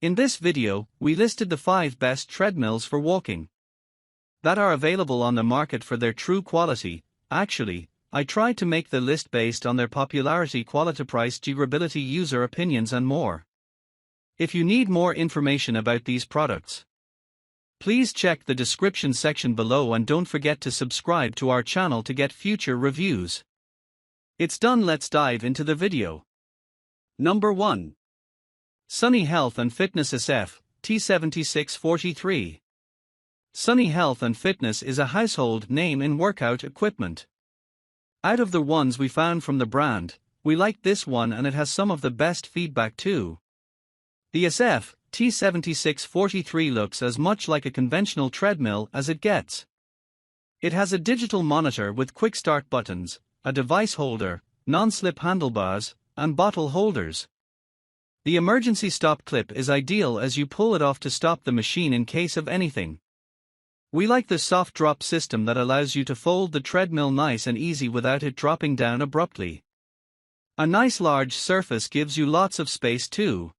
In this video, we listed the 5 best treadmills for walking that are available on the market for their true quality. Actually, I tried to make the list based on their popularity, quality, price, durability, user opinions and more. If you need more information about these products, please check the description section below and don't forget to subscribe to our channel to get future reviews. It's done, let's dive into the video. Number 1. Sunny Health and Fitness SLFTRD20. Sunny Health and Fitness is a household name in workout equipment. Out of the ones we found from the brand, we liked this one and it has some of the best feedback too. The SLFTRD20 looks as much like a conventional treadmill as it gets. It has a digital monitor with quick start buttons, a device holder, non-slip handlebars, and bottle holders. The emergency stop clip is ideal as you pull it off to stop the machine in case of anything. We like the soft drop system that allows you to fold the treadmill nice and easy without it dropping down abruptly. A nice large surface gives you lots of space too.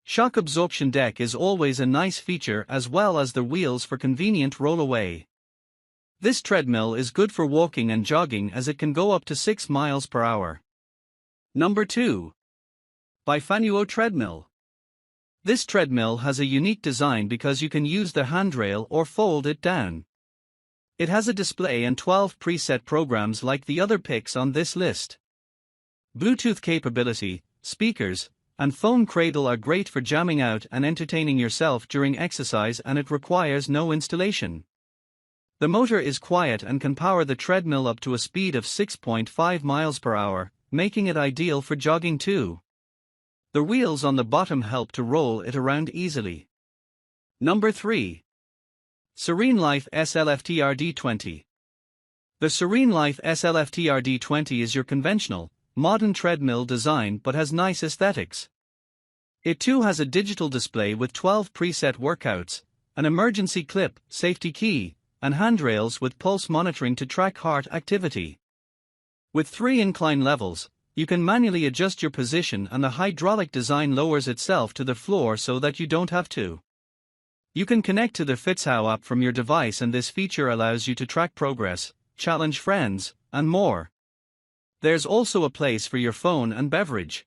Shock absorption deck is always a nice feature, as well as the wheels for convenient rollaway. This treadmill is good for walking and jogging as it can go up to 6 miles per hour. Number 2. Bifanuo Treadmill. This treadmill has a unique design because you can use the handrail or fold it down. It has a display and 12 preset programs like the other picks on this list. Bluetooth capability, speakers, and phone cradle are great for jamming out and entertaining yourself during exercise, and it requires no installation. The motor is quiet and can power the treadmill up to a speed of 6.5 miles per hour, making it ideal for jogging too. The wheels on the bottom help to roll it around easily. Number 3. SereneLife SLFTRD20. The SereneLife SLFTRD20 is your conventional, modern treadmill design but has nice aesthetics. It too has a digital display with 12 preset workouts, an emergency clip, safety key, and handrails with pulse monitoring to track heart activity. With 3 incline levels, you can manually adjust your position, and the hydraulic design lowers itself to the floor so that you don't have to. You can connect to the Bifanuo app from your device, and this feature allows you to track progress, challenge friends, and more. There's also a place for your phone and beverage.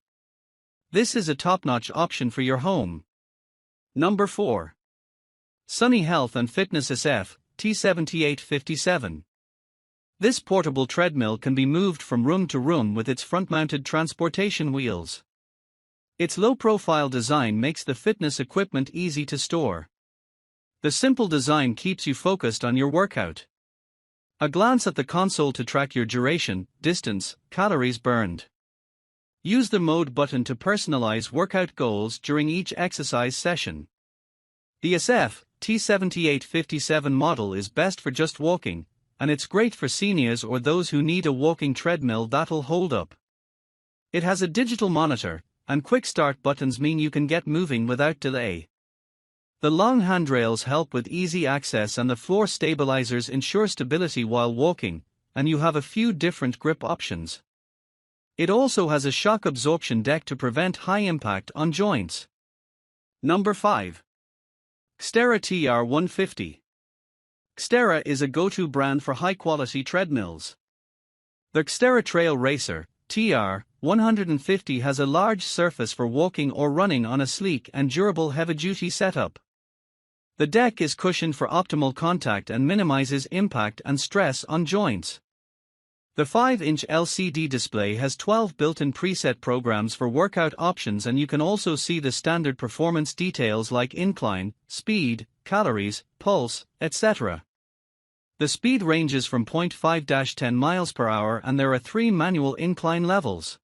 This is a top-notch option for your home. Number 4. Sunny Health and Fitness SLFTRD20. This portable treadmill can be moved from room to room with its front-mounted transportation wheels. Its low-profile design makes the fitness equipment easy to store. The simple design keeps you focused on your workout. A glance at the console to track your duration, distance, calories burned. Use the mode button to personalize workout goals during each exercise session. The SLFTRD20 model is best for just walking, and it's great for seniors or those who need a walking treadmill that'll hold up. It has a digital monitor, and quick start buttons mean you can get moving without delay. The long handrails help with easy access, and the floor stabilizers ensure stability while walking, and you have a few different grip options. It also has a shock absorption deck to prevent high impact on joints. Number 5. XTERRA TR150. XTERRA is a go-to brand for high-quality treadmills. The XTERRA Trail Racer TR150 has a large surface for walking or running on a sleek and durable heavy-duty setup. The deck is cushioned for optimal contact and minimizes impact and stress on joints. The 5-inch LCD display has 12 built-in preset programs for workout options, and you can also see the standard performance details like incline, speed, calories, pulse, etc. The speed ranges from 0.5-10 miles per hour, and there are 3 manual incline levels.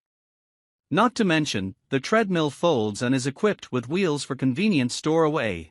Not to mention, the treadmill folds and is equipped with wheels for convenient store away.